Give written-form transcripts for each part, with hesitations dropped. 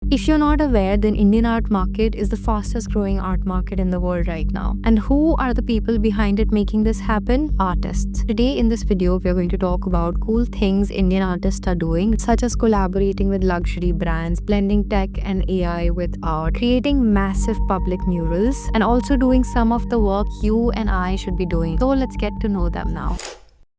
If you're not aware, then Indian art market is the fastest growing art market in the world right now. And who are the people behind it making this happen? Artists. Today in this video, we are going to talk about cool things Indian artists are doing, such as collaborating with luxury brands, blending tech and AI with art, creating massive public murals, and also doing some of the work you and I should be doing. So let's get to know them now.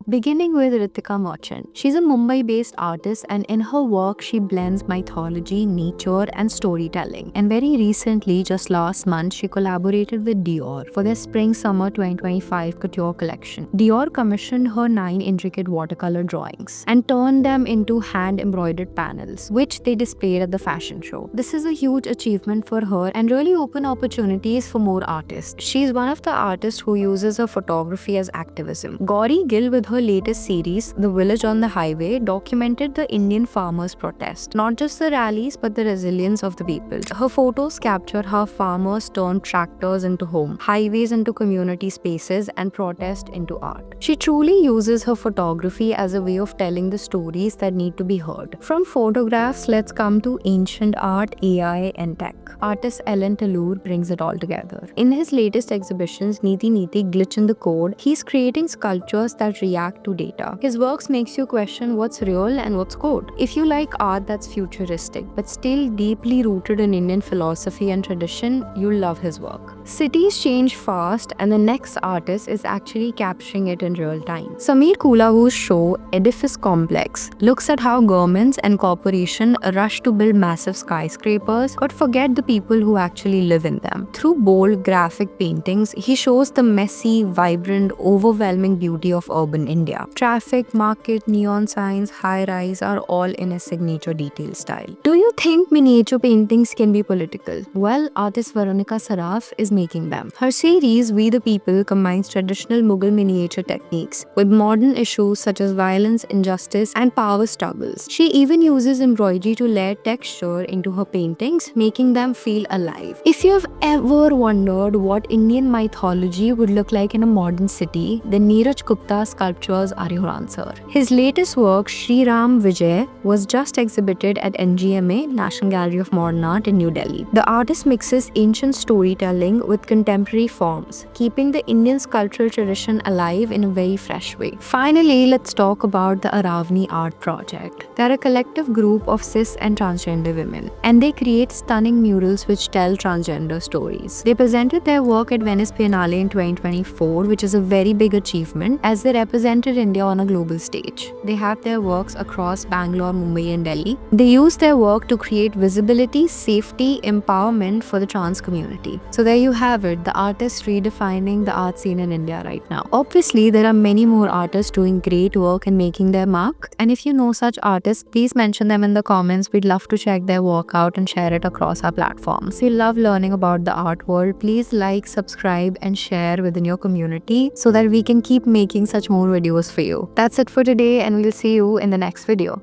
Beginning with Ritika Merchant. She's a Mumbai-based artist, and in her work, she blends mythology, nature, and storytelling. And very recently, just last month, she collaborated with Dior for their Spring-Summer 2025 couture collection. Dior commissioned her 9 intricate watercolor drawings and turned them into hand-embroidered panels, which they displayed at the fashion show. This is a huge achievement for her and really opened opportunities for more artists. She's one of the artists who uses her photography as activism. Gauri Gill, with her latest series, The Village on the Highway, documented the Indian farmers' protest, not just the rallies but the resilience of the people. Her photos capture how farmers turned tractors into homes, highways into community spaces, and protest into art. She truly uses her photography as a way of telling the stories that need to be heard. From photographs, let's come to ancient art, AI, and tech. Artist Ellen Tallur brings it all together. In his latest exhibitions, Niti Niti Glitch in the Code, he's creating sculptures that react to data. His works makes you question what's real and what's code. If you like art that's futuristic but still deeply rooted in Indian philosophy and tradition, you'll love his work. Cities change fast, and the next artist is actually capturing it in real time. Sameer Kulavu's show Edifice Complex looks at how governments and corporations rush to build massive skyscrapers but forget the people who actually live in them. Through bold graphic paintings, he shows the messy, vibrant, overwhelming beauty of urban India. Traffic, market, neon signs, high-rise are all in a signature detail style. Do you think miniature paintings can be political? Well, artist Veronica Saraf is making them. Her series We the People combines traditional Mughal miniature techniques with modern issues such as violence, injustice, and power struggles. She even uses embroidery to layer texture into her paintings, making them feel alive. If you've ever wondered what Indian mythology would look like in a modern city, then Neeraj Gupta's sculptures are your answer. His latest work, Sri Ram Vijay, was just exhibited at NGMA, National Gallery of Modern Art in New Delhi. The artist mixes ancient storytelling with contemporary forms, keeping the Indian sculptural tradition alive in a very fresh way. Finally, let's talk about the Aravani Art Project. They're a collective group of cis and transgender women, and they create stunning murals which tell transgender stories. They presented their work at Venice Biennale in 2024, which is a very big achievement as they represented India on a global stage. They have their works across Bangalore, Mumbai, and Delhi. They use their work to create visibility, safety, empowerment for the trans community. So there you have it, the artists redefining the art scene in India right now. Obviously, there are many more artists doing great work and making their mark. And if you know such artists, please mention them in the comments. We'd love to check their work out and share it across our platforms. We love learning about the art world. Please like, subscribe, and share within your community so that we can keep making such more videos for you. That's it for today, and we'll see you in the next video.